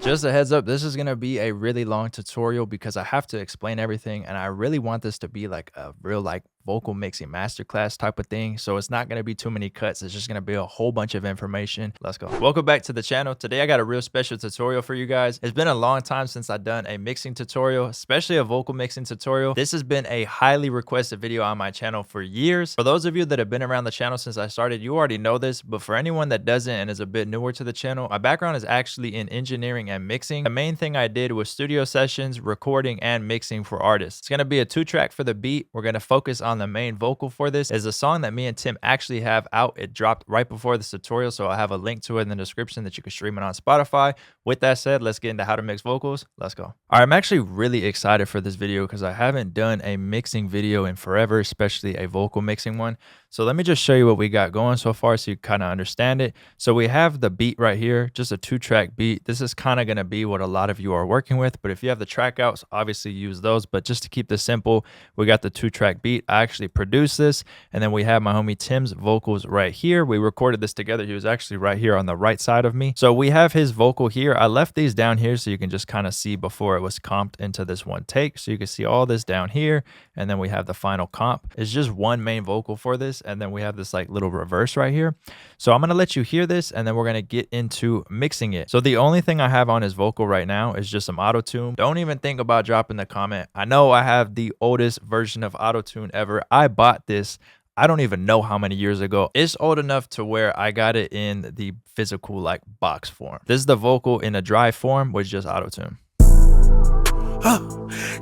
Just a heads up, this is gonna be a really long tutorial because I have to explain everything and I really want this to be like a real vocal mixing masterclass type of thing. So it's not gonna be too many cuts. It's just gonna be a whole bunch of information. Let's go. Welcome back to the channel. Today I got a real special tutorial for you guys. It's been a long time since I've done a mixing tutorial, especially a vocal mixing tutorial. This has been a highly requested video on my channel for years. For those of you that have been around the channel since I started, you already know this, but for anyone that doesn't and is a bit newer to the channel, my background is actually in engineering and mixing. The main thing I did was studio sessions, recording, and mixing for artists. It's gonna be a 2-track for the beat. We're gonna focus on the main vocal for this. Is a song that me and Tim actually have out. It dropped right before this tutorial, so I'll have a link to it in the description that you can stream it on Spotify. With that said, let's get into how to mix vocals. Let's go. All right, I'm actually really excited for this video because I haven't done a mixing video in forever, especially a vocal mixing one. So let me just show you what we got going so far so you kind of understand it. So we have the beat right here, just a 2-track beat. This is kind of going to be what a lot of you are working with, but if you have the track outs, obviously use those. But just to keep this simple, we got the 2-track beat. I actually produced this, and then we have my homie Tim's vocals right here. We recorded this together. He was actually right here on the right side of me. So we have his vocal here. I left these down here so you can just kind of see before it was comped into this one take. So you can see all this down here, and then we have the final comp. It's just one main vocal for this, and then we have this like little reverse right here. So I'm going to let you hear this, and then we're going to get into mixing it. So the only thing I have on his vocal right now is just some auto-tune. Don't even think about dropping the comment. I know I have the oldest version of auto-tune ever. I bought this, I don't even know how many years ago. It's old enough to where I got it in the physical like box form. This is the vocal in a dry form with just auto-tune.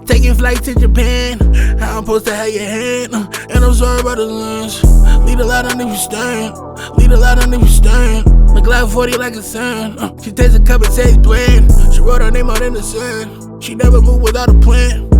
Taking flight to Japan, how I'm supposed to have your hand, and I'm sorry about the lens. Lead a lot on if you stand, lead a lot on if you stand. My Glock 40 like a sun. She takes a cup and says blend. She wrote her name out in the sand. She never moved without a plan.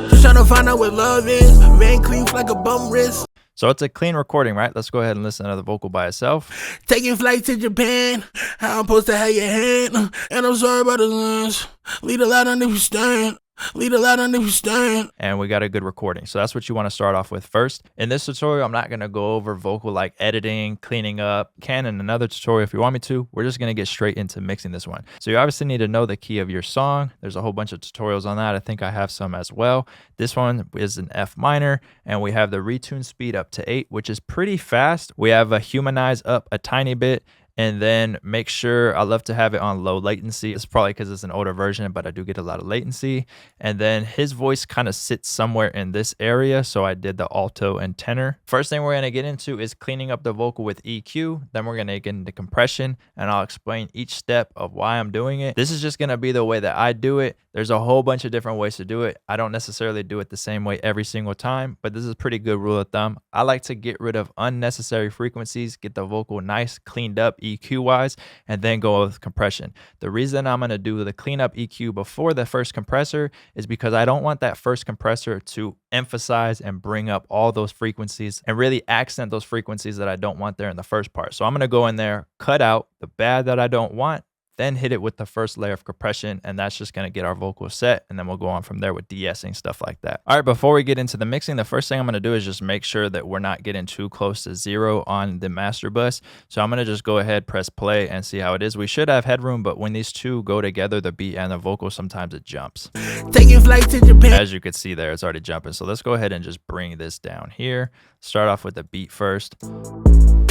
Just trying to find out what love is. Van Cleef like a bum wrist. So it's a clean recording, right? Let's go ahead and listen to the vocal by itself. Taking flight to Japan, how I'm supposed to have your hand, and I'm sorry about the lens. Lead a lot on if you stand. Lead a lot on if you stand. And we got a good recording. So that's what you want to start off with first. In this tutorial, I'm not going to go over vocal like editing, cleaning up. Can in another tutorial if you want me to. We're just going to get straight into mixing this one. So you obviously need to know the key of your song. There's a whole bunch of tutorials on that. I think I have some as well. This one is an F minor, and we have the retune speed up to 8, which is pretty fast. We have a humanize up a tiny bit. And then make sure, I love to have it on low latency. It's probably because it's an older version, but I do get a lot of latency. And then his voice kind of sits somewhere in this area. So I did the alto and tenor. First thing we're going to get into is cleaning up the vocal with EQ. Then we're going to get into compression, and I'll explain each step of why I'm doing it. This is just going to be the way that I do it. There's a whole bunch of different ways to do it. I don't necessarily do it the same way every single time, but this is a pretty good rule of thumb. I like to get rid of unnecessary frequencies, get the vocal nice, cleaned up EQ wise, and then go with compression. The reason I'm going to do the cleanup EQ before the first compressor is because I don't want that first compressor to emphasize and bring up all those frequencies and really accent those frequencies that I don't want there in the first part. So I'm going to go in there, cut out the bad that I don't want, then hit it with the first layer of compression, and that's just going to get our vocal set, and then we'll go on from there with de-essing, stuff like that. All right, before we get into the mixing, the first thing I'm going to do is just make sure that we're not getting too close to 0 on the master bus. So I'm going to just go ahead, press play, and see how it is. We should have headroom, but when these two go together, the beat and the vocal, sometimes it jumps. Taking flight to Japan. As you can see there, it's already jumping. So let's go ahead and just bring this down here. Start off with the beat first.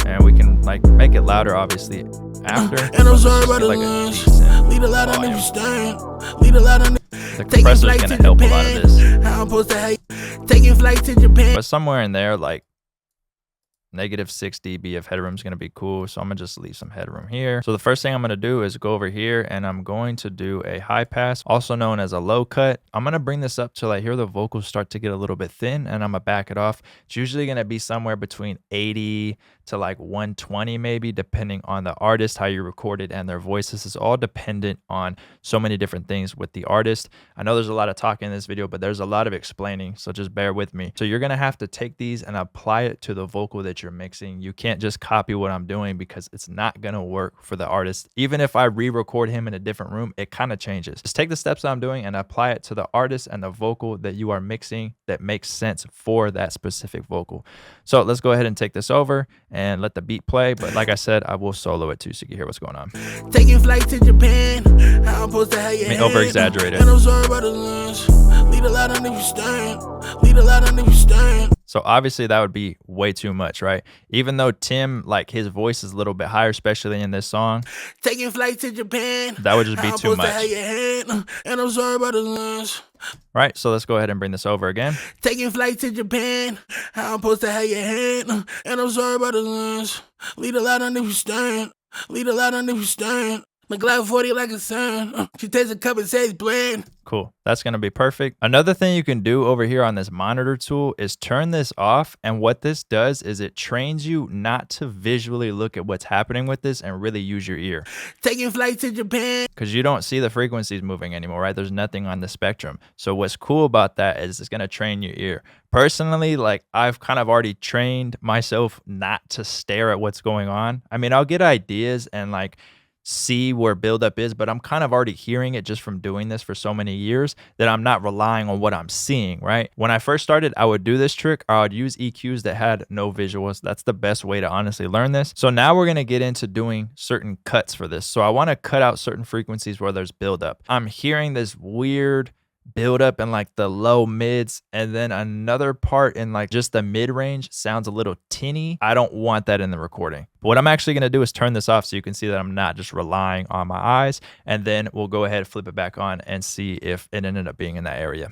And we can like make it louder, obviously, after. And I'm sorry about the lens. Lead a lot on if you stand. Lead a lot on the compressor is gonna help a lot of this. How I'm supposed to have taking flight to Japan. But somewhere in there, like -6 dB of headroom is going to be cool. So I'm going to just leave some headroom here. So the first thing I'm going to do is go over here, and I'm going to do a high pass, also known as a low cut. I'm going to bring this up till I hear the vocals start to get a little bit thin, and I'm going to back it off. It's usually going to be somewhere between 80 to like 120 maybe, depending on the artist, how you record it, and their voice. This is all dependent on so many different things with the artist. I know there's a lot of talking in this video, but there's a lot of explaining, so just bear with me. So you're going to have to take these and apply it to the vocal that you're mixing. You can't just copy what I'm doing because it's not going to work for the artist. Even if I re-record him in a different room, it kind of changes. Just take the steps that I'm doing and apply it to the artist and the vocal that you are mixing that makes sense for that specific vocal. So let's go ahead and take this over, and let the beat play. But like I said, I will solo it too so you can hear what's going on. Taking flight to Japan, how I'm supposed to have your hand. Over-exaggerate it. And observe by the lens. Lead a lot on if you stand. Lead a lot on if you stand. So obviously that would be way too much, right? Even though Tim, like his voice is a little bit higher, especially in this song. Taking flight to Japan, that would just be too much. Have your hand and observe by the lens. Right, so let's go ahead and bring this over again. Taking flight to Japan, how I'm supposed to have your hand and observe by the lens. Lead a lot on if you stand. Lead a lot on if you stand. My Glock 40 like a sun. She takes a cup and says blend. Cool. That's going to be perfect. Another thing you can do over here on this monitor tool is turn this off. And what this does is it trains you not to visually look at what's happening with this and really use your ear. Taking flight to Japan. Because you don't see the frequencies moving anymore, right? There's nothing on the spectrum. So what's cool about that is it's going to train your ear. Personally, like I've kind of already trained myself not to stare at what's going on. I mean, I'll get ideas and like see where buildup is, but I'm kind of already hearing it just from doing this for so many years that I'm not relying on what I'm seeing, right? When I first started, I would do this trick, or I would use EQs that had no visuals. That's the best way to honestly learn this. So now we're going to get into doing certain cuts for this. So I want to cut out certain frequencies where there's buildup. I'm hearing this weird build up in like the low mids, and then another part in like just the mid range sounds a little tinny. I don't want that in the recording. But what I'm actually going to do is turn this off so you can see that I'm not just relying on my eyes, and then we'll go ahead and flip it back on and see if it ended up being in that area.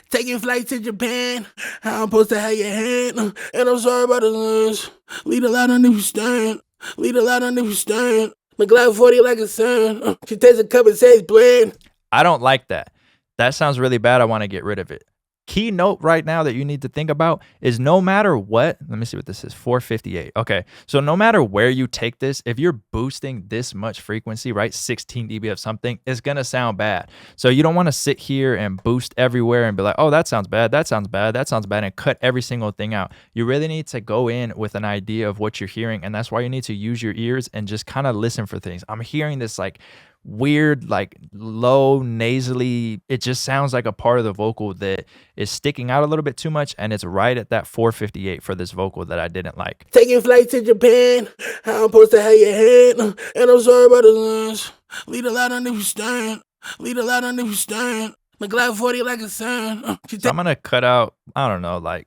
Taking flight to Japan, how I'm supposed to have your hand and observe by the lens. Lead a lot on if you stand. Lead a lot on if you stand. My Glock 40 like a sun. She takes a cup and says blend. I don't like that. That sounds really bad. I want to get rid of it. Key note right now that you need to think about is no matter what, let me see what this is, 458. Okay, so no matter where you take this, if you're boosting this much frequency, right, 16 dB of something, it's going to sound bad. So you don't want to sit here and boost everywhere and be like, oh, that sounds bad, that sounds bad, that sounds bad, and cut every single thing out. You really need to go in with an idea of what you're hearing, and that's why you need to use your ears and just kind of listen for things. I'm hearing this like weird, like low nasally, it just sounds like a part of the vocal that is sticking out a little bit too much, and it's right at that 458 for this vocal that I didn't like. Taking flight to Japan, how I'm supposed to have your hand and observe by the lens. Lead a lot on if you stand. Lead a lot on if you stand. My Glock 40 like a sun. So I'm gonna cut out, I don't know, like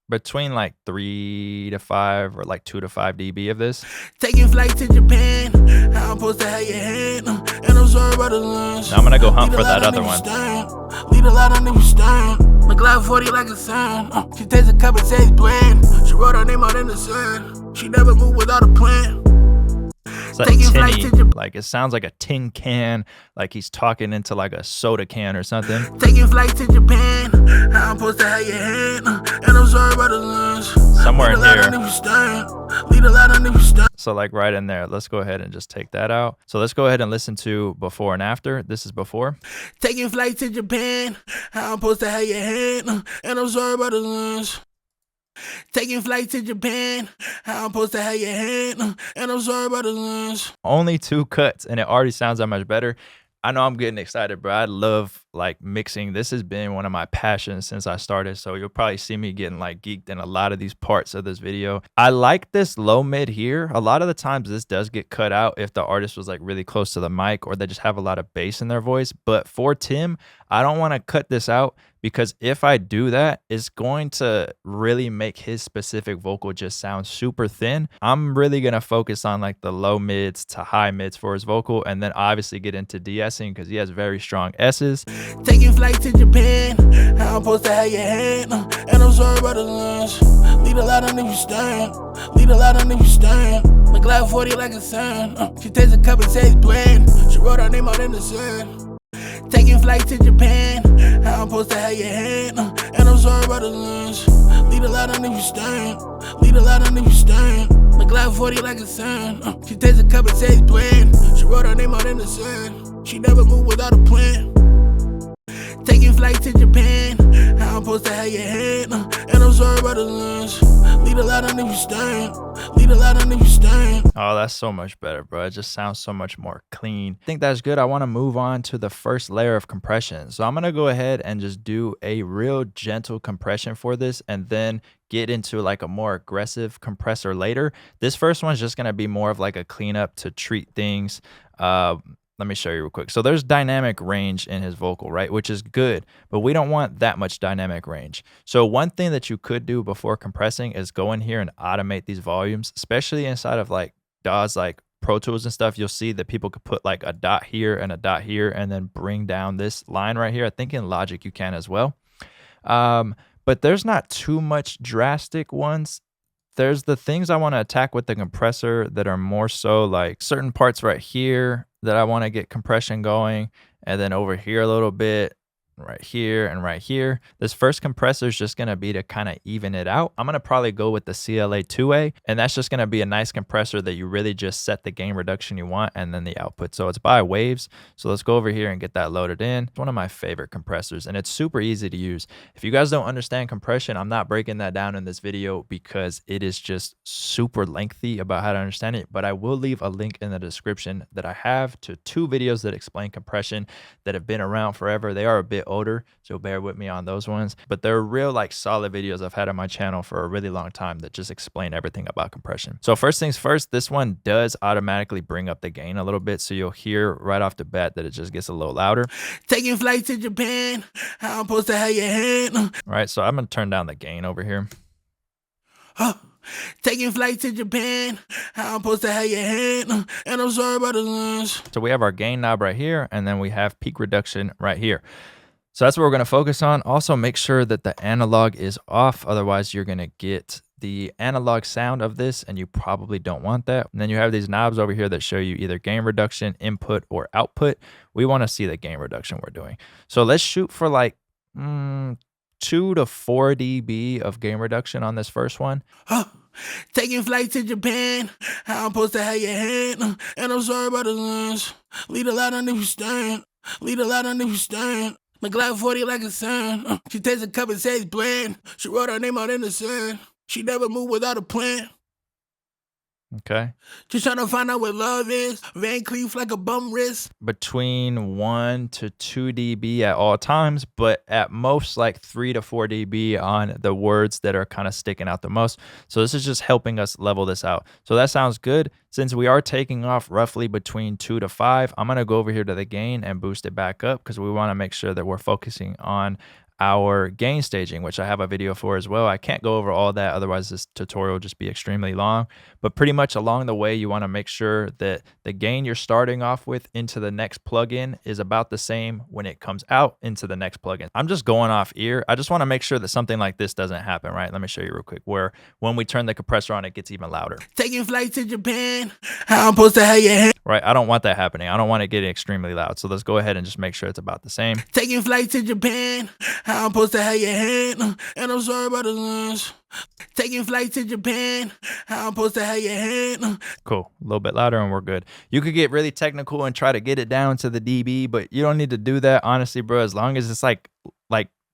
between like 3 to 5 or like 2 to 5 dB of this. Taking flight to Japan, how I'm supposed to have your hand and observe by the lens. Now I'm gonna go hunt for that other one. Lead a lot on if you stand. My Glock 40 like a sun. She takes a cup and says blend. She wrote her name out in the sun. She never moved without a plan. It's like tinny, like it sounds like a tin can, like he's talking into like a soda can or something. Taking flight to Japan, how I'm supposed to have your hand and observe by the lens. Somewhere in here. Lead a lot on if you stand. So like right in there. Let's go ahead and just take that out. So let's go ahead and listen to before and after. This is before. Taking flight to Japan, how I'm supposed to have your hand and observe by the lens. Taking flight to Japan, how I'm supposed to have your hand and observe by the lens. Only 2 cuts and it already sounds that much better. I know I'm getting excited, bro. I love like mixing. This has been one of my passions since I started. So you'll probably see me getting like geeked in a lot of these parts of this video. I like this low mid here. A lot of the times this does get cut out if the artist was like really close to the mic or they just have a lot of bass in their voice. But for Tim, I don't want to cut this out because if I do that, it's going to really make his specific vocal just sound super thin. I'm really going to focus on like the low mids to high mids for his vocal, and then obviously get into de-essing because he has very strong S's. Taking flight to Japan, how I'm supposed to have your hand and observe by the lens. Lead a lot on if you stand. Lead a lot on if you stand. My Glock 40 like a sun. She takes a cup and says blend. She wrote her name out in the sun. Taking flight to Japan, how I'm supposed to have your hand and observe by the lens. Lead a lot on if you stand. Lead a lot on if you stand. My Glock 40 like a sun. She takes a cup and says blend. She wrote her name out in the sun. She never moved without a plan. Taking flight to Japan, how I'm supposed to have your hand and observe by the lens. Lead a lot on if you stand. Lead Lead a lot on if you stand. Oh, that's so much better, bro. It just sounds so much more clean. I think that's good. I want to move on to the first layer of compression. So I'm going to go ahead and just do a real gentle compression for this and then get into like a more aggressive compressor later. This first one's just going to be more of like a cleanup to treat things. Let me show you real quick. So there's dynamic range in his vocal, right? Which is good, but we don't want that much dynamic range. So one thing that you could do before compressing is go in here and automate these volumes, especially inside of like DAWs like Pro Tools and stuff. You'll see that people could put like a dot here and a dot here and then bring down this line right here. I think in Logic you can as well. But there's not too much drastic ones. There's the things I want to attack with the compressor that are more so like certain parts right here that I want to get compression going, and then over here a little bit, right here and right here. This first compressor is just going to be to kind of even it out. I'm going to probably go with the CLA 2A, and that's just going to be a nice compressor that you really just set the gain reduction you want and then the output. So it's by Waves. So let's go over here and get that loaded in. It's one of my favorite compressors, and it's super easy to use. If you guys don't understand compression, I'm not breaking that down in this video because it is just super lengthy about how to understand it, but I will leave a link in the description that I have to 2 videos that explain compression that have been around forever. They are a bit older, so bear with me on those ones, but they're real like solid videos I've had on my channel for a really long time that just explain everything about compression. So first things first, this one does automatically bring up the gain a little bit, so you'll hear right off the bat that it just gets a little louder. Taking flight to Japan, how I'm supposed to have your hand. Right, so I'm gonna turn down the gain over here. Taking flight to Japan, how I'm supposed to have your hand. And I'm sorry about the lens. So we have our gain knob right here, and then we have peak reduction right here. So that's what we're going to focus on. Also, make sure that the analog is off. Otherwise, you're going to get the analog sound of this, and you probably don't want that. And then you have these knobs over here that show you either gain reduction, input, or output. We want to see the gain reduction we're doing. So let's shoot for like 2 to 4 dB of gain reduction on this first one. Taking flight to Japan, how I'm supposed to have your hand. And I'm sorry about the lens. Lead a lot on if you stand. Lead a lot on if you stand. My Glock 40 like a son. She takes a cup and says bland. She wrote her name out in the sand. She never moved without a plan. Okay. Just trying to find out what love is. Van Cleef like a bum wrist. Between 1 to 2 dB at all times, but at most like 3 to 4 dB on the words that are kind of sticking out the most. So this is just helping us level this out. So that sounds good. Since we are taking off roughly between 2 to 5, I'm going to go over here to the gain and boost it back up because we want to make sure that we're focusing on our gain staging, which I have a video for as well. I can't go over all that, otherwise this tutorial will just be extremely long. But pretty much along the way, you want to make sure that the gain you're starting off with into the next plugin is about the same when it comes out into the next plugin. I'm just going off ear. I just want to make sure that something like this doesn't happen, right? Let me show you real quick, where when we turn the compressor on, it gets even louder. Taking flight to Japan, how I'm supposed to have your hand. Right, I don't want that happening. I don't want it getting extremely loud. So let's go ahead and just make sure it's about the same. Taking flight to Japan, how I'm supposed to have your hand. And I'm sorry about the lens. Taking flight to Japan, how I'm supposed to have your hand. Cool, a little bit louder and we're good. You could get really technical and try to get it down to the dB, but you don't need to do that, honestly, bro. As long as it's like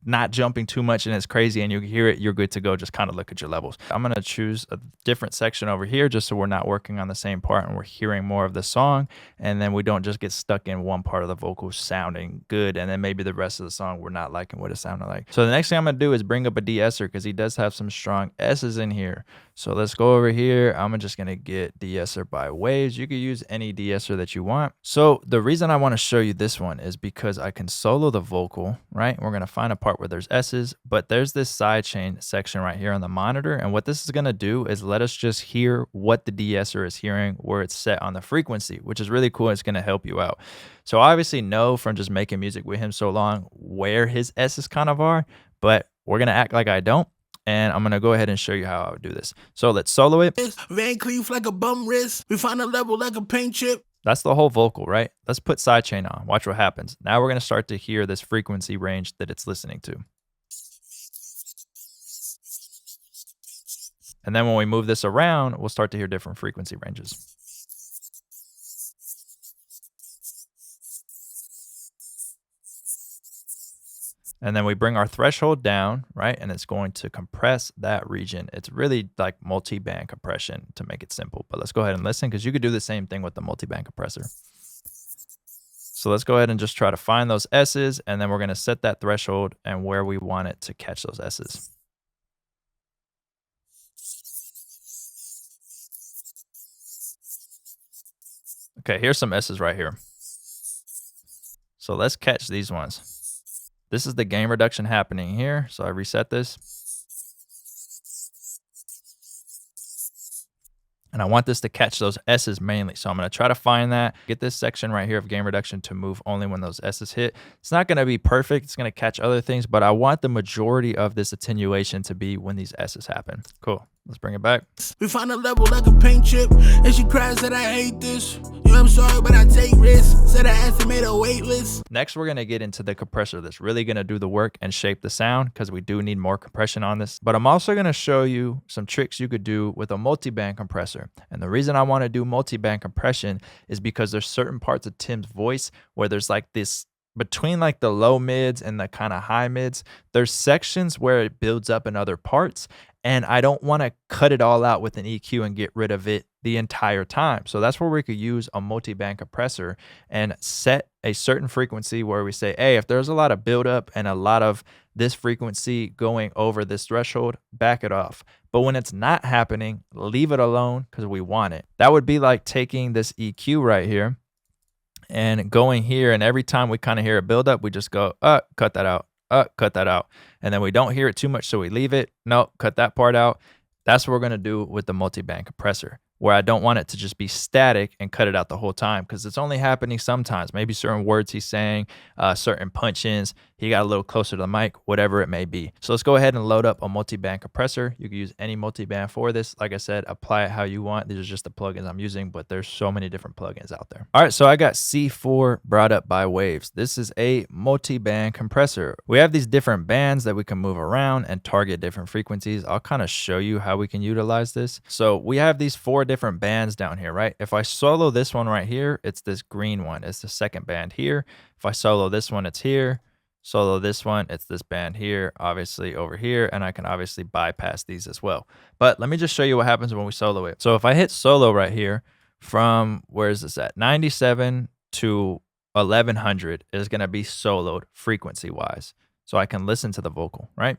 not jumping too much and it's crazy and you can hear it, you're good to go. Just kind of look at your levels. I'm going to choose a different section over here just so we're not working on the same part and we're hearing more of the song, and then we don't just get stuck in one part of the vocal sounding good and then maybe the rest of the song we're not liking what it sounded like. So the next thing I'm going to do is bring up a de-esser because he does have some strong S's in here. So let's go over here. I'm just going to get de-esser by Waves. You could use any de-esser that you want. So the reason I want to show you this one is because I can solo the vocal, right? We're going to find a part where there's S's, but there's this sidechain section right here on the monitor. And what this is going to do is let us just hear what the de-esser is hearing where it's set on the frequency, which is really cool. It's going to help you out. So I obviously know from just making music with him so long where his S's kind of are, but we're going to act like I don't. And I'm going to go ahead and show you how I would do this. So let's solo it. Van Cleef like a bum wrist. We find a level like a paint chip. That's the whole vocal, right? Let's put sidechain on. Watch what happens. Now we're going to start to hear this frequency range that it's listening to. And then when we move this around, we'll start to hear different frequency ranges. And then we bring our threshold down, right? And it's going to compress that region. It's really like multi-band compression to make it simple. But let's go ahead and listen because you could do the same thing with the multi-band compressor. So let's go ahead and just try to find those S's, and then we're going to set that threshold and where we want it to catch those S's. Okay, here's some S's right here. So let's catch these ones. This is the gain reduction happening here. So I reset this. And I want this to catch those S's mainly. So I'm going to try to find that, get this section right here of gain reduction to move only when those S's hit. It's not going to be perfect. It's going to catch other things, but I want the majority of this attenuation to be when these S's happen. Cool. Let's bring it back. We find a level like a paint chip, and she cries that I hate this. Yeah, I'm sorry, but I take risks. Said I estimate a wait list. Next, we're going to get into the compressor that's really going to do the work and shape the sound because we do need more compression on this. But I'm also going to show you some tricks you could do with a multi-band compressor. And the reason I want to do multi-band compression is because there's certain parts of Tim's voice where there's like this between like the low mids and the kind of high mids, there's sections where it builds up in other parts. And I don't want to cut it all out with an EQ and get rid of it the entire time. So that's where we could use a multi-band compressor and set a certain frequency where we say, hey, if there's a lot of buildup and a lot of this frequency going over this threshold, back it off. But when it's not happening, leave it alone because we want it. That would be like taking this EQ right here and going here, and every time we kind of hear a buildup, we just go, cut that out. Cut that out. And then we don't hear it too much, so we leave it. No, cut that part out. That's what we're going to do with the multi-band compressor, where I don't want it to just be static and cut it out the whole time because it's only happening sometimes. Maybe certain words he's saying, certain punch-ins, he got a little closer to the mic, whatever it may be. So let's go ahead and load up a multi-band compressor. You can use any multi-band for this. Like I said, apply it how you want. These are just the plugins I'm using, but there's so many different plugins out there. All right, so I got C4 brought up by Waves. This is a multi-band compressor. We have these different bands that we can move around and target different frequencies. I'll kind of show you how we can utilize this. So we have these 4 different bands down here, right? If I solo this one right here, it's this green one. It's the second band here. If I solo this one, it's here. Solo this one, it's this band here, obviously over here, and I can obviously bypass these as well. But let me just show you what happens when we solo it. So if I hit solo right here from, where is this at? 97 to 1100 is going to be soloed frequency-wise. So I can listen to the vocal, right?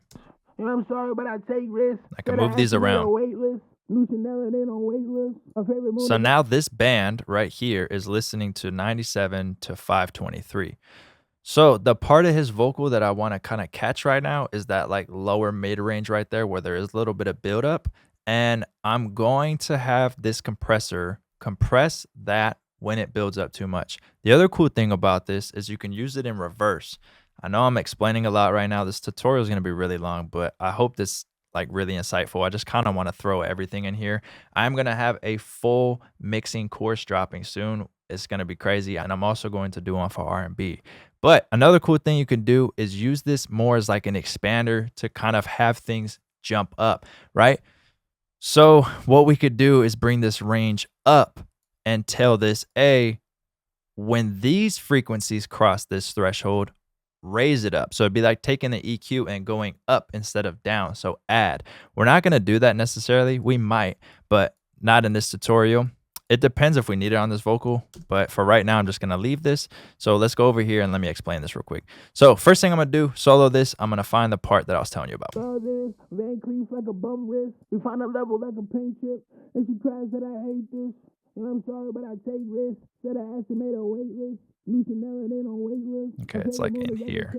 I'm sorry, but I take risks. I can move these around. So now this band right here is listening to 97 to 523. So the part of his vocal that I want to kind of catch right now is that like lower mid range right there where there is a little bit of buildup. And I'm going to have this compressor compress that when it builds up too much. The other cool thing about this is you can use it in reverse. I know I'm explaining a lot right now. This tutorial is going to be really long, but I hope this like really insightful. I just kind of want to throw everything in here. I'm going to have a full mixing course dropping soon. It's going to be crazy. And I'm also going to do one for R&B. But another cool thing you can do is use this more as like an expander to kind of have things jump up, right? So what we could do is bring this range up and tell this, when these frequencies cross this threshold, raise it up. So it'd be like taking the EQ and going up instead of down. So add. We're not going to do that necessarily. We might, but not in this tutorial. It depends if we need it on this vocal, but for right now, I'm just going to leave this. So let's go over here and let me explain this real quick. So first thing I'm going to do, solo this. I'm going to find the part that I was telling you about. Like a bum wrist. We find a level like a paint chip, and she cries that I hate this. And I'm sorry, but I take risks. Said I estimate a wait list. Okay, it's like in here.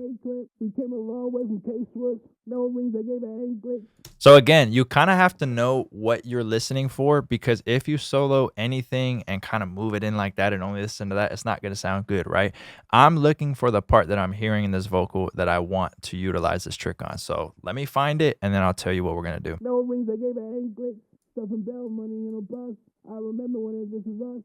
So again, you kind of have to know what you're listening for, because if you solo anything and kind of move it in like that and only listen to that, it's not going to sound good, right? I'm looking for the part that I'm hearing in this vocal that I want to utilize this trick on. So let me find it, and then I'll tell you what we're going to do. No rings, I gave her 8 clicks. Stuffing bell money in a bus. I remember when it just was us.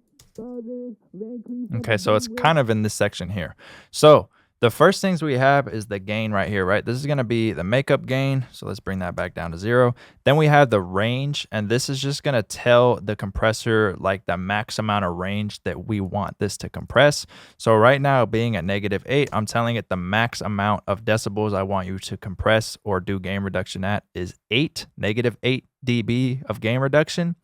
Okay, so it's kind of in this section here. So The first things we have is the gain right here, right? This is going to be the makeup gain. So let's bring that back down to 0. Then we have the range, and this is just going to tell the compressor like the max amount of range that we want this to compress. So right now, being at -8, I'm telling it the max amount of decibels I want you to compress or do gain reduction at is 8, -8 dB of gain reduction.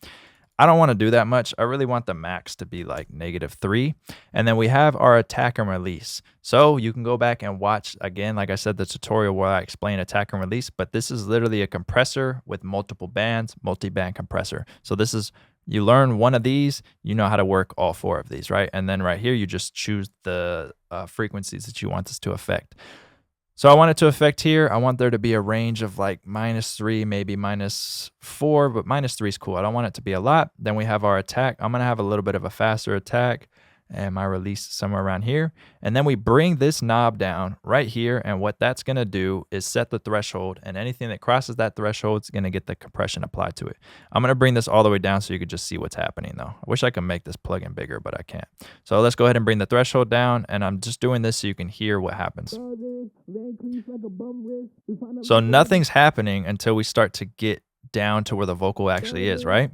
I don't want to do that much. I really want the max to be like -3. And then we have our attack and release. So you can go back and watch, again, like I said, the tutorial where I explain attack and release, but this is literally a compressor with multiple bands, multi-band compressor. So this is, you learn one of these, you know how to work all 4 of these, right? And then right here, you just choose the frequencies that you want this to affect. So I want it to affect here. I want there to be a range of like -3, maybe -4, but -3 is cool. I don't want it to be a lot. Then we have our attack. I'm going to have a little bit of a faster attack and my release somewhere around here. And then we bring this knob down right here. And what that's going to do is set the threshold, and anything that crosses that threshold is going to get the compression applied to it. I'm going to bring this all the way down so you could just see what's happening though. I wish I could make this plugin bigger, but I can't. So let's go ahead and bring the threshold down, and I'm just doing this so you can hear what happens. So nothing's happening until we start to get down to where the vocal actually is, right?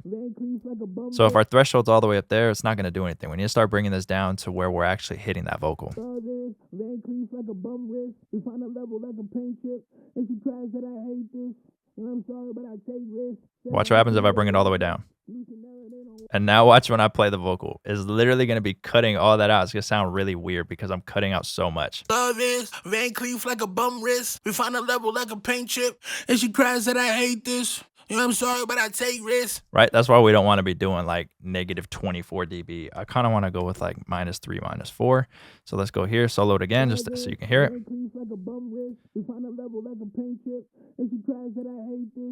So if our threshold's all the way up there, it's not going to do anything. We need to start bringing this down to where we're actually hitting that vocal. Watch what happens if I bring it all the way down. And now watch when I play the vocal. It's literally going to be cutting all that out. It's going to sound really weird because I'm cutting out so much. Love is Van Cleef like a bum wrist. We find a level like a paint chip. And she cries that I hate this. You know, I'm sorry, but I take risks. Right? That's why we don't want to be doing like -24 dB. I kind of want to go with like -3, -4. So let's go here, solo it again, just so you can hear it.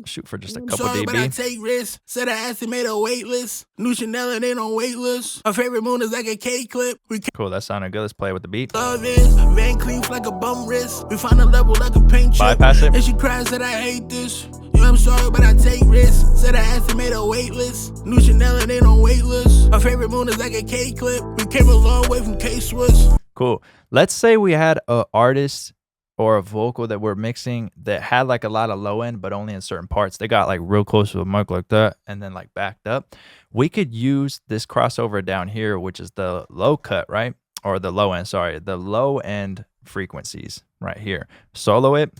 Shoot for just a couple sorry, dB. But I take risks. Said I estimate a wait list. New Chanel and ain't on wait list. My favorite moon is like a K clip. Cool, that sounded good. Let's play with the beat. Love is Van Cleef like a bum wrist. We find a level like a paint chip. Bypass it. And she cries that I hate this. You know, I'm sorry, but I take risks. Said I estimate a wait list. New Chanel and ain't on wait list. My favorite moon is like a K clip. We came a long way from K-Swiss. Cool. Let's say we had an artist or a vocal that we're mixing that had like a lot of low end, but only in certain parts. They got like real close to the mic like that and then like backed up. We could use this crossover down here, which is the low cut, right? Or the low end, sorry, the low end frequencies right here. Solo it.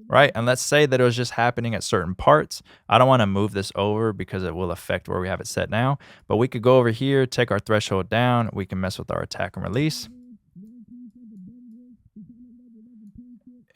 Right, and let's say that it was just happening at certain parts. I don't want to move this over because it will affect where we have it set now. But we could go over here, take our threshold down. We can mess with our attack and release.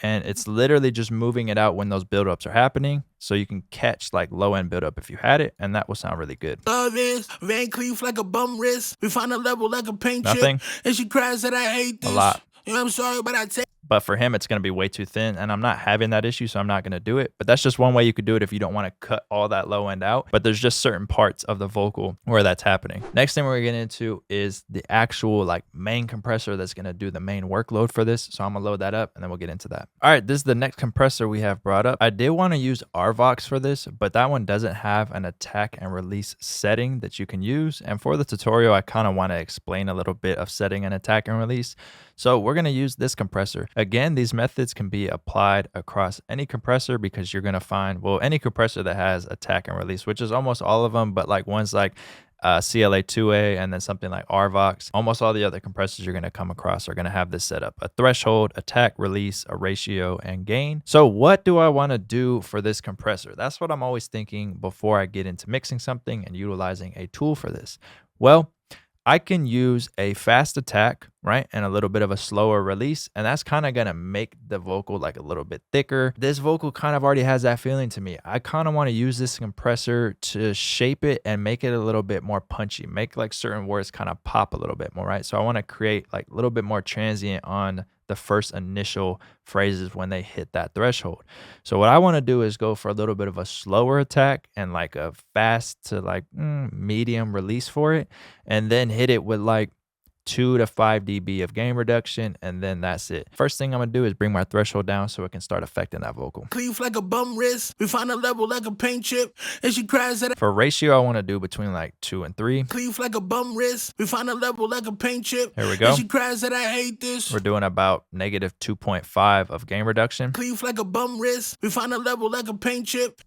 And it's literally just moving it out when those buildups are happening. So you can catch like low end buildup if you had it, and that will sound really good. Love is Van Cleef like a bum wrist. We find a level like a paint Nothing. chip. And she cries that I hate this. A lot. You know, I'm sorry, but I take. But for him, it's going to be way too thin, and I'm not having that issue, so I'm not going to do it. But that's just one way you could do it if you don't want to cut all that low end out. But there's just certain parts of the vocal where that's happening. Next thing we're getting into is the actual like main compressor that's going to do the main workload for this. So I'm going to load that up, and then we'll get into that. All right, this is the next compressor we have brought up. I did want to use RVox for this, but that one doesn't have an attack and release setting that you can use. And for the tutorial, I kind of want to explain a little bit of setting an attack and release. So we're going to use this compressor. Again, these methods can be applied across any compressor because you're going to find, well, any compressor that has attack and release, which is almost all of them, but like ones like CLA2A and then something like RVox, almost all the other compressors you're going to come across are going to have this setup: a threshold, attack, release, a ratio, and gain. So what do I want to do for this compressor? That's what I'm always thinking before I get into mixing something and utilizing a tool for this. Well, I can use a fast attack, right, and a little bit of a slower release, and that's kind of going to make the vocal like a little bit thicker. This vocal kind of already has that feeling to me. I kind of want to use this compressor to shape it and make it a little bit more punchy, make like certain words kind of pop a little bit more, right? So I want to create like a little bit more transient on the first initial phrases when they hit that threshold. So what I want to do is go for a little bit of a slower attack and like a fast to like medium release for it, and then hit it with like 2 to 5 dB of gain reduction, and then that's it. First thing I'm gonna do is bring my threshold down so it can start affecting that vocal. Cleave like a bum wrist, we find a level like a paint chip, and she cries that. For ratio, I want to do between like 2 and 3. Cleave like a bum wrist, we find a level like a paint chip. Here we go. And she cries that I hate this. We're doing about negative 2.5 of gain reduction. Cleave like a bum wrist, we find a level like a paint chip.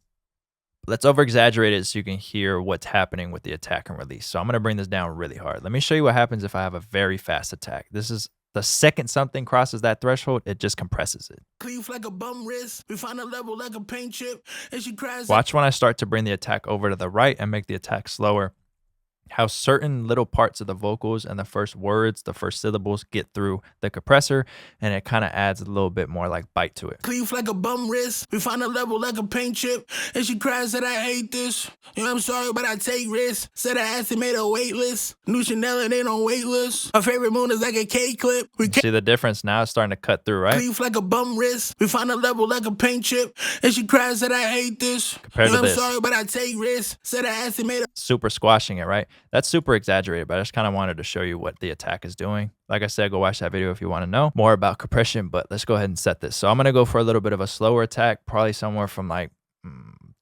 Let's over exaggerate it so you can hear what's happening with the attack and release. So I'm going to bring this down really hard. Let me show you what happens if I have a very fast attack. This is the second something crosses that threshold, it just compresses it. Cleave like a bum wrist, we find a level like a paint chip, and she cries. Watch when I start to bring the attack over to the right and make the attack slower, how certain little parts of the vocals and the first words, the first syllables get through the compressor, and it kind of adds a little bit more like bite to it. Cleave like a bum wrist, we find a level like a paint chip, and she cries that I hate this. You know, I'm sorry, but I take risks. Said I asked and made a wait list. New Chanel and ain't on wait list. Her favorite moon is like a K clip. See the difference now? It's starting to cut through, right? Cleave like a bum wrist, we find a level like a paint chip, and she cries that I hate this. Compared to this. I'm sorry, but I take risks. Said I asked and made a. Super squashing it, right? That's super exaggerated, but I just kind of wanted to show you what the attack is doing. Like I said, go watch that video if you want to know more about compression, but let's go ahead and set this. So I'm going to go for a little bit of a slower attack, probably somewhere from like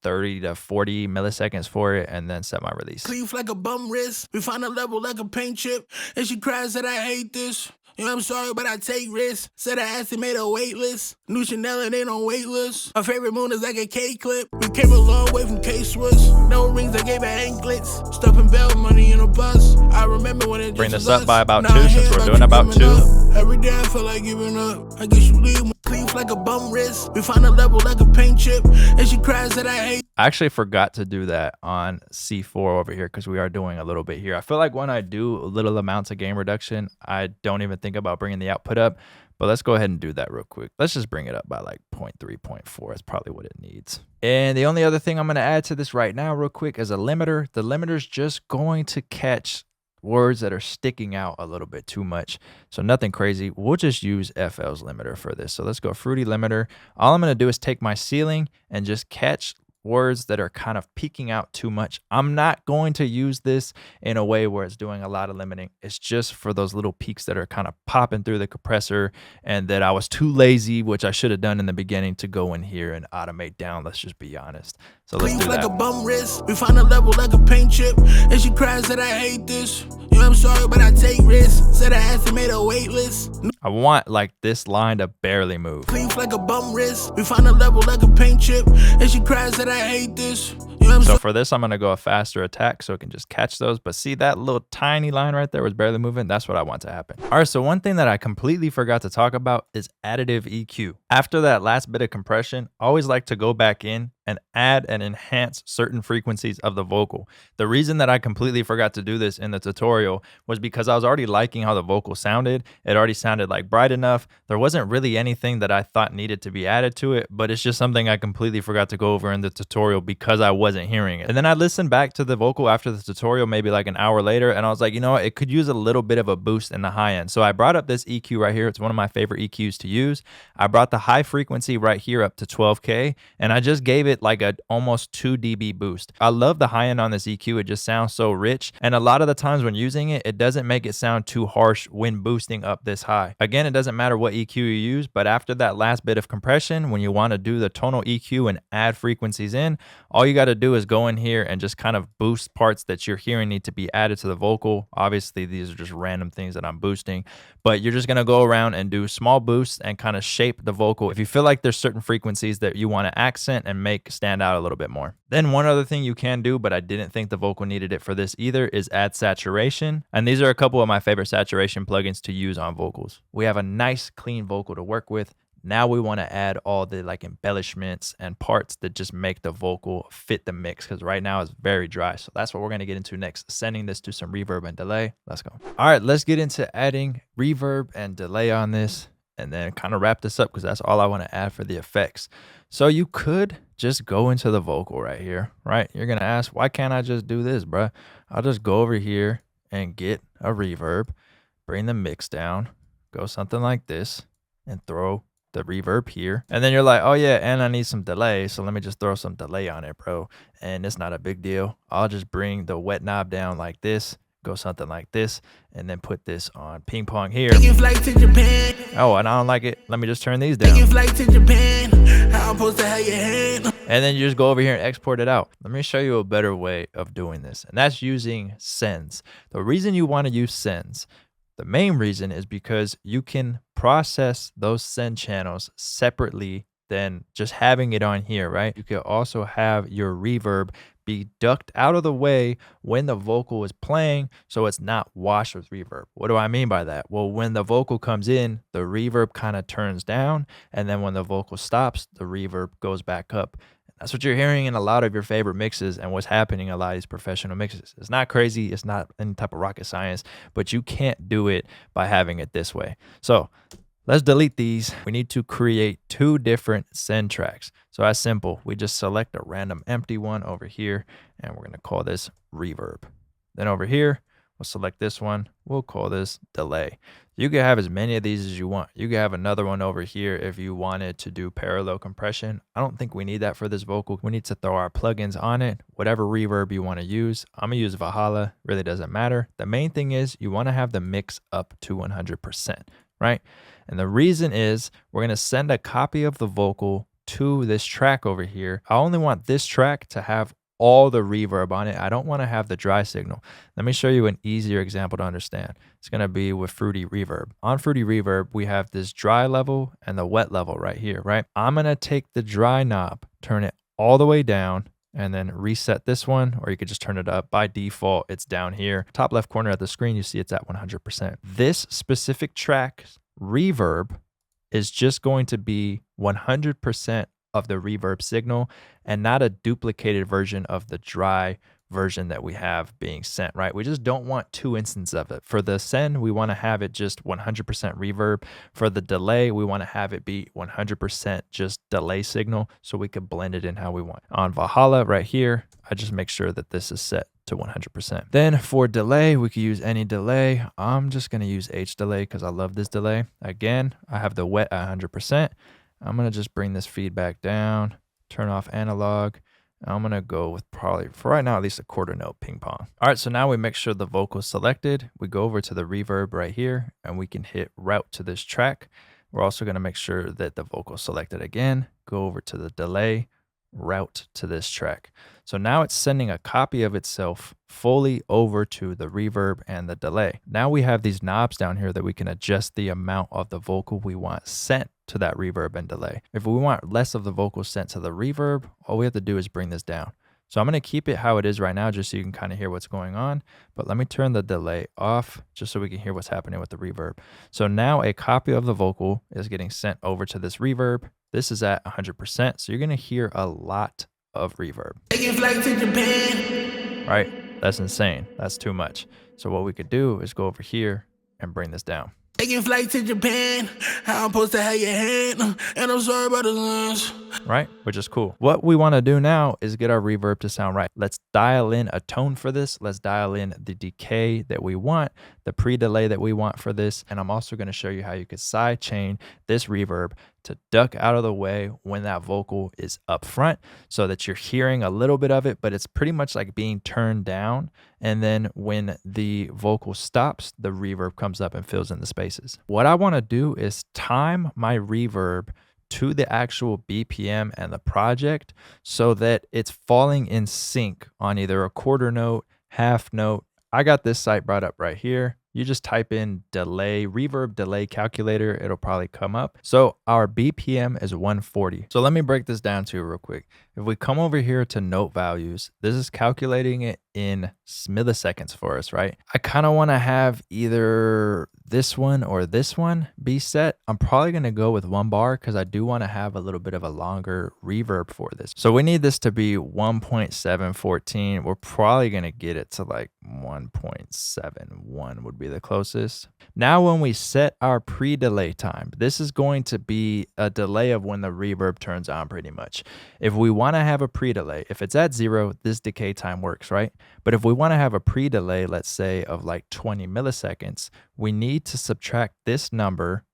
30 to 40 milliseconds for it, and then set my release. Cleave like a bum wrist, we find a level like a paint chip, and she cries that I hate this. You know, I'm sorry, but I take risks. Said I asked and made a wait list. New Chanel and ain't on wait list. Her favorite moon is like a K clip. We came a long way from K-Swiss. No rings, I gave her anklets. Stuffing bell money in a bus. I remember when it Bring just this up us. by about Now 2 I since hear we're doing about 2. up. Every day I feel like giving up. I guess you leave me. Cleave like a bum wrist. We find a level like a paint chip, and she cries that I hate. I actually forgot to do that on C4 over here because we are doing a little bit here. I feel like when I do little amounts of gain reduction, I don't even think about bringing the output up. But let's go ahead and do that real quick. Let's just bring it up by like 0.3, 0.4. That's probably what it needs. And the only other thing I'm going to add to this right now real quick is a limiter. The limiter is just going to catch words that are sticking out a little bit too much. So nothing crazy. We'll just use FL's limiter for this. So let's go fruity limiter. All I'm going to do is take my ceiling and just catch words that are kind of peeking out too much. I'm not going to use this in a way where it's doing a lot of limiting. It's just for those little peaks that are kind of popping through the compressor, and that I was too lazy, which I should have done in the beginning, to go in here and automate down. Let's just be honest. So let's do like that. A bum wrist. We find a level like a paint chip, and she cries that I hate this. You know, I'm sorry, but I take risks. Said I asked and made a wait list. I want like this line to barely move. Cleave like a bum wrist. We find a level like a paint chip, and she cries that I hate this. You know, so for this, I'm going to go a faster attack so it can just catch those. But see that little tiny line right there was barely moving? That's what I want to happen. All right, so one thing that I completely forgot to talk about is additive EQ. After that last bit of compression, I always like to go back in and add and enhance certain frequencies of the vocal. The reason that I completely forgot to do this in the tutorial was because I was already liking how the vocal sounded. It already sounded like bright enough. There wasn't really anything that I thought needed to be added to it, but it's just something I completely forgot to go over in the tutorial because I wasn't hearing it. And then I listened back to the vocal after the tutorial, maybe like an hour later, and I was like, you know what, it could use a little bit of a boost in the high end. So I brought up this EQ right here. It's one of my favorite EQs to use. I brought the high frequency right here up to 12K, and I just gave it like a almost 2 dB boost. I love the high end on this EQ. It just sounds so rich, and a lot of the times when using it, it doesn't make it sound too harsh when boosting up this high. Again, it doesn't matter what EQ you use, but after that last bit of compression, when you want to do the tonal EQ and add frequencies in, all you got to do is go in here and just kind of boost parts that you're hearing need to be added to the vocal. Obviously, these are just random things that I'm boosting, but you're just going to go around and do small boosts and kind of shape the vocal if you feel like there's certain frequencies that you want to accent and make stand out a little bit more. Then one other thing you can do, but I didn't think the vocal needed it for this either, is add saturation. And these are a couple of my favorite saturation plugins to use on vocals. We have a nice clean vocal to work with. Now we want to add all the like embellishments and parts that just make the vocal fit the mix, because right now it's very dry. So that's what we're going to get into next, sending this to some reverb and delay. Let's go. All right, let's get into adding reverb and delay on this, and then kind of wrap this up because that's all I want to add for the effects. So you could just go into the vocal right here, right? You're going to ask, why can't I just do this, bruh? I'll just go over here and get a reverb, bring the mix down, go something like this, and throw the reverb here. And then you're like, oh yeah, and I need some delay, so let me just throw some delay on it, bro. And it's not a big deal. I'll just bring the wet knob down like this, go something like this, and then put this on ping pong here. Taking flight to Japan. Oh, and I don't like it. Let me just turn these down. Taking flight to Japan. How I'm supposed to have your hand. And then you just go over here and export it out. Let me show you a better way of doing this, and that's using sends. The reason you want to use sends, the main reason, is because you can process those send channels separately than just having it on here, right? You can also have your reverb be ducked out of the way when the vocal is playing, so it's not washed with reverb. What do I mean by that? Well, when the vocal comes in, the reverb kind of turns down, and then when the vocal stops, the reverb goes back up. That's what you're hearing in a lot of your favorite mixes and what's happening in a lot of these professional mixes. It's not crazy. It's not any type of rocket science, but you can't do it by having it this way. So let's delete these. We need to create 2 different send tracks. So that's simple. We just select a random empty one over here, and we're going to call this reverb. Then over here, we'll select this one. We'll call this delay. You can have as many of these as you want. You can have another one over here if you wanted to do parallel compression. I don't think we need that for this vocal. We need to throw our plugins on it, whatever reverb you want to use. I'm going to use Valhalla. Really doesn't matter. The main thing is you want to have the mix up to 100%, right? And the reason is we're going to send a copy of the vocal to this track over here. I only want this track to have all the reverb on it. I don't want to have the dry signal. Let me show you an easier example to understand. It's going to be with Fruity Reverb. On Fruity Reverb, we have this dry level and the wet level right here, right? I'm going to take the dry knob, turn it all the way down, and then reset this one, or you could just turn it up. By default, it's down here. Top left corner of the screen, you see it's at 100%. This specific track's reverb is just going to be 100% of the reverb signal and not a duplicated version of the dry version that we have being sent, right? We just don't want 2 instances of it. For the send, we want to have it just 100% reverb. For the delay, we want to have it be 100% just delay signal so we could blend it in how we want. On Valhalla right here, I just make sure that this is set to 100%. Then for delay, we could use any delay. I'm just going to use H delay because I love this delay. Again, I have the wet at 100%. I'm going to just bring this feedback down, turn off analog. I'm going to go with probably, for right now, at least a quarter note ping pong. All right, so now we make sure the vocal is selected. We go over to the reverb right here, and we can hit route to this track. We're also going to make sure that the vocal is selected again. Go over to the delay, route to this track. So now it's sending a copy of itself fully over to the reverb and the delay. Now we have these knobs down here that we can adjust the amount of the vocal we want sent to that reverb and delay. If we want less of the vocal sent to the reverb, all we have to do is bring this down. So I'm going to keep it how it is right now just so you can kind of hear what's going on. But let me turn the delay off just so we can hear what's happening with the reverb. So now a copy of the vocal is getting sent over to this reverb. This is at 100%. So you're going to hear a lot of reverb. Taking flight to Japan. Right? That's insane. That's too much. So what we could do is go over here and bring this down. Taking flight to Japan. How I'm supposed to have your hand. And I'm sorry about the lens. Right? Which is cool. What we want to do now is get our reverb to sound right. Let's dial in a tone for this. Let's dial in the decay that we want, the pre-delay that we want for this. And I'm also going to show you how you could side chain this reverb to duck out of the way when that vocal is up front so that you're hearing a little bit of it, but it's pretty much like being turned down. And then when the vocal stops, the reverb comes up and fills in the spaces. What I want to do is time my reverb to the actual BPM and the project so that it's falling in sync on either a quarter note, half note. I got this site brought up right here. You just type in delay, reverb delay calculator, it'll probably come up. So our BPM is 140. So let me break this down to you real quick. If we come over here to note values, this is calculating it in milliseconds for us, right? I kind of want to have either this one or this one be set. I'm probably going to go with 1 bar because I do want to have a little bit of a longer reverb for this. So we need this to be 1.714. We're probably going to get it to like 1.71 would be the closest. Now when we set our pre-delay time, this is going to be a delay of when the reverb turns on pretty much. If we want to have a pre-delay, if it's at 0, this decay time works, right? But if we want to have a pre-delay, let's say of like 20 milliseconds, we need to subtract this number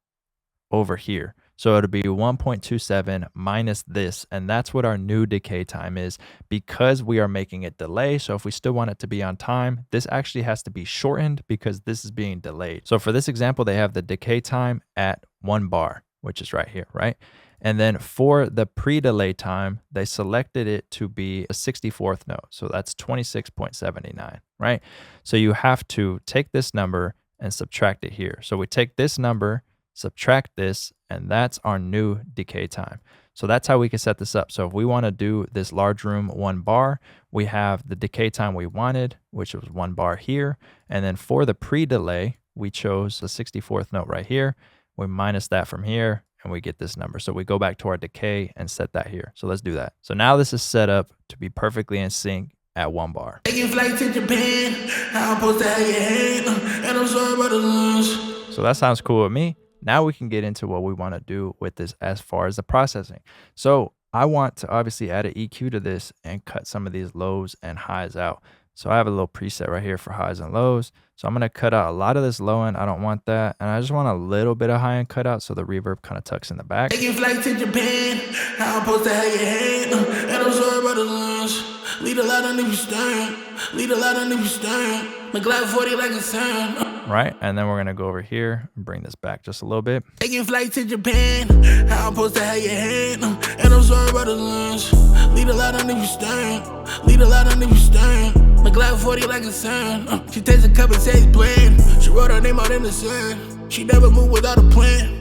over here. So it'll be 1.27 minus this, and that's what our new decay time is because we are making it delay. So if we still want it to be on time, this actually has to be shortened because this is being delayed. So for this example, they have the decay time at 1 bar, which is right here, right? And then for the pre-delay time, they selected it to be a 64th note. So that's 26.79, right? So you have to take this number and subtract it here. So we take this number, subtract this, and that's our new decay time. So that's how we can set this up. So if we want to do this large room 1 bar, we have the decay time we wanted, which was 1 bar here. And then for the pre-delay, we chose the 64th note right here. We minus that from here, and we get this number. So we go back to our decay and set that here. So let's do that. So now this is set up to be perfectly in sync at 1 bar. Taking flight to Japan, I'm supposed to have your hand, and I'm sorry about the lunch. So that sounds cool with me. Now we can get into what we want to do with this as far as the processing. So I want to obviously add an EQ to this and cut some of these lows and highs out. So I have a little preset right here for highs and lows. So I'm going to cut out a lot of this low end. I don't want that. And I just want a little bit of high end cut out so the reverb kind of tucks in the back. Taking flight to Japan, I'm supposed to have your hand, and I'm sorry about the lunch. Lead a lot under your stern, lead a lot under your stern. McGlock 40 like a sun. Right, and then we're going to go over here and bring this back just a little bit. Taking flight to Japan, I'm supposed to have your hand, and I'm sorry about the lunch. Lead a lot under your stern, lead a lot under your stern. McGlock 40 like a sun. She takes a cup and says blend. She wrote her name out in the sun. She never moved without a plan.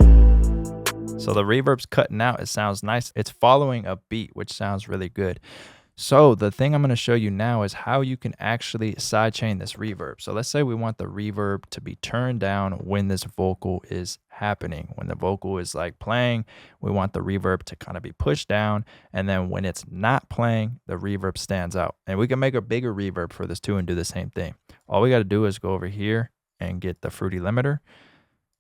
So the reverb's cutting out. It sounds nice. It's following a beat, which sounds really good. So the thing I'm going to show you now is how you can actually sidechain this reverb. So let's say we want the reverb to be turned down when this vocal is happening. When the vocal is like playing, we want the reverb to kind of be pushed down. And then when it's not playing, the reverb stands out. And we can make a bigger reverb for this too and do the same thing. All we got to do is go over here and get the fruity limiter,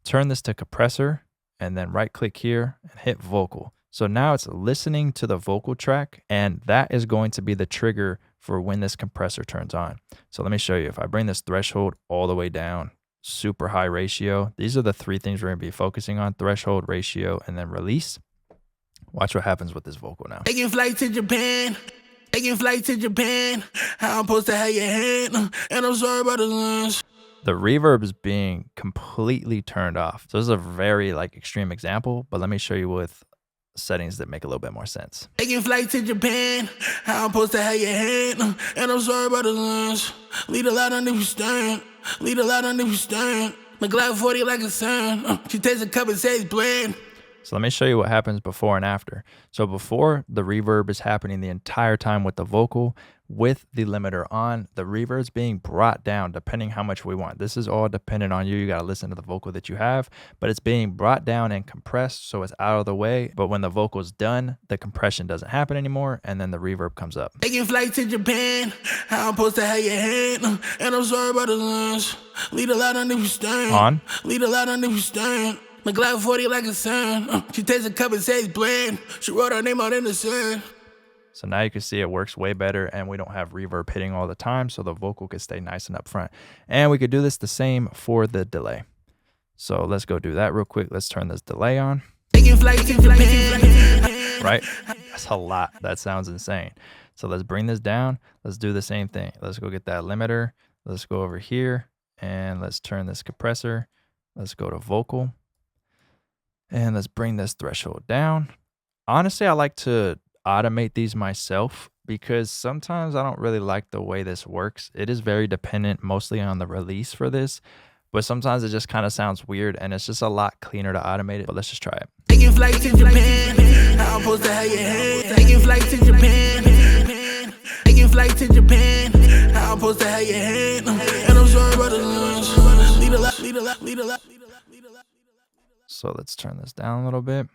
turn this to compressor, and then right click here and hit vocal. So now it's listening to the vocal track, and that is going to be the trigger for when this compressor turns on. So let me show you. If I bring this threshold all the way down, super high ratio, these are the 3 things we're going to be focusing on: threshold, ratio, and then release. Watch what happens with this vocal now. Taking flight to Japan, taking flight to Japan. I'm supposed to have your hand, and I'm sorry about the lunch. The reverb is being completely turned off. So this is a very extreme example, but let me show you with settings that make a little bit more sense. Taking flight to Japan, I'm supposed to have your hand, and I'm sorry about the lunch. Lead a lot under your stern, lead a lot under your stern. McGlock 40 like a sun. She takes a cup and says blend. So let me show you what happens before and after. So before, the reverb is happening the entire time with the vocal. With the limiter on, the reverb is being brought down depending how much we want. This is all dependent on you. You got to listen to the vocal that you have, but it's being brought down and compressed so it's out of the way. But when the vocal is done, the compression doesn't happen anymore, and then the reverb comes up. Taking flight to Japan, I'm supposed to have your hand, and I'm sorry about the lunch. Lead a lot under your stern. On. Lead a lot under your stern. McGlock 40 like a sun. She takes a cup and says blend. She wrote her name out in the sun. So now you can see it works way better, and we don't have reverb hitting all the time, so the vocal can stay nice and up front. And we could do this the same for the delay. So let's go do that real quick. Let's turn this delay on. Taking flight to Japan. Right? That's a lot. That sounds insane. So let's bring this down. Let's do the same thing. Let's go get that limiter. Let's go over here, and let's turn this compressor. Let's go to vocal. And let's bring this threshold down. Honestly, I like to automate these myself because sometimes I don't really like the way this works. It is very dependent mostly on the release for this, but sometimes it just kind of sounds weird, and it's just a lot cleaner to automate it. But let's just try it. Taking flight to Japan, I'm supposed to have your hand. Taking flight to Japan, taking flight to Japan, I'm supposed to have your hand, and I'm sorry about the lunch. Lead a lot, lead a lot, lead a lot. So let's turn this down a little bit.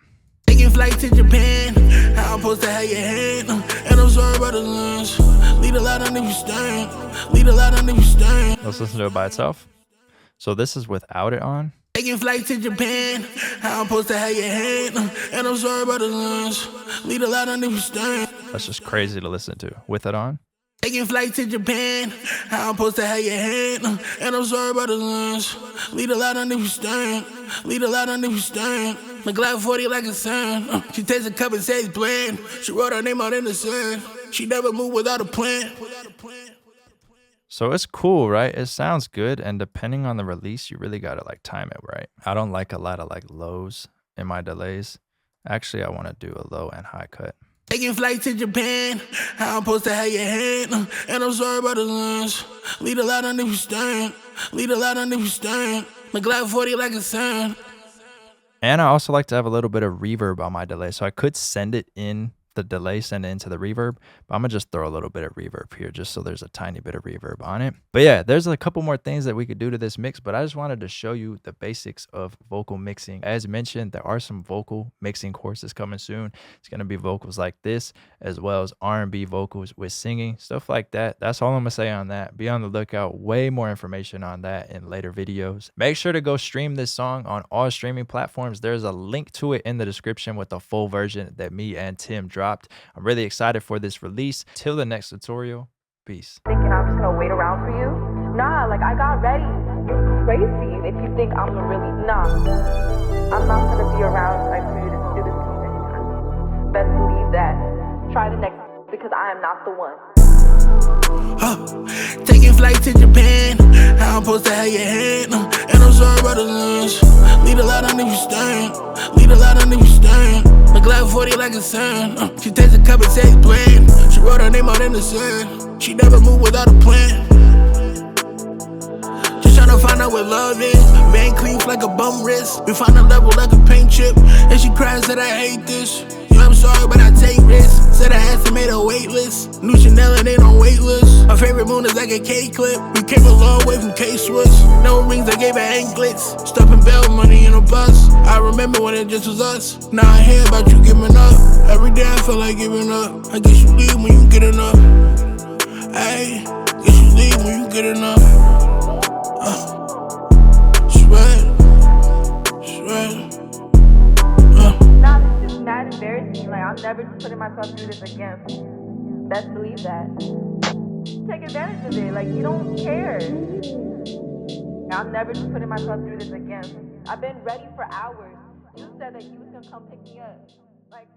Taking flight to Japan, I'm supposed to have your hand, and I'm sorry about the lunch. Lead a lot under your stern, lead a lot under your stern. Let's listen to it by itself. So this is without it on. Taking flight to Japan, I'm supposed to have your hand, and I'm sorry about the lunch. Lead a lot under your stern. That's just crazy to listen to with it on. Taking flight to Japan, I'm supposed to have your hand, and I'm sorry about the lunch. Lead a lot under your stern, lead a lot under your stern. My Glock 40 like a sun. She takes a cup and says bland. She wrote her name out in the sand. She never moved without a plan. So it's cool, right? It sounds good, and depending on the release, you really gotta like time it right. I don't like a lot of like lows in my delays. Actually, I want to do a low and high cut. Taking flight to Japan, how I'm supposed to have your hand, and I'm sorry about the lens. Lead a lot on if you stand, lead a lot on if you stand. My Glock 40 like a sun. And I also like to have a little bit of reverb on my delay, so I could send it in the delay, send it into the reverb, but I'm gonna just throw a little bit of reverb here just so there's a tiny bit of reverb on it. But yeah, there's a couple more things that we could do to this mix, but I just wanted to show you the basics of vocal mixing. As mentioned, there are some vocal mixing courses coming soon. It's gonna be vocals like this, as well as R&B vocals with singing, stuff like that. That's all I'm gonna say on that. Be on the lookout, way more information on that in later videos. Make sure to go stream this song on all streaming platforms. There's a link to it in the description with the full version that me and Tim dropped. I'm really excited for this release. Till the next tutorial, peace. Thinking I'm just gonna wait around for you? Nah, like I got ready. You're crazy if you think I'm really, nah. I'm not gonna be around like for you to do this to me anytime. Best believe that. Try the next because I am not the one. Taking flight to Japan, how I'm supposed to have your hand, and I'm sorry about the lens. Lead a lot on if you stand, lead a lot on if you stand. My Glock 40 like a sun. She takes a cup and says bland. She wrote her name out in the sand. She never moved without a plan. Just tryna find out what love is. Van Cleef like a bum wrist. We find a level like a paint chip, and she cries that I hate this. Yeah, I'm sorry, but I take risks. Said I had to make a wait list. New Chanel and ain't on wait list. My favorite moon is like a K-clip. We came a long way from K-Swiss. No rings, I gave her anklets. Stuffing bell money in a bus. I remember when it just was us. Now I hear about you giving up. Every day I feel like giving up. I guess you leave when you get enough. Hey, guess you leave when you get enough. Sweat. Nah, this is mad embarrassing. Like I'm never putting myself through this again. Best believe that. Take advantage of it. Like you don't care. I'm never just putting myself through this again. I've been ready for hours. You said that you was gonna come pick me up. Like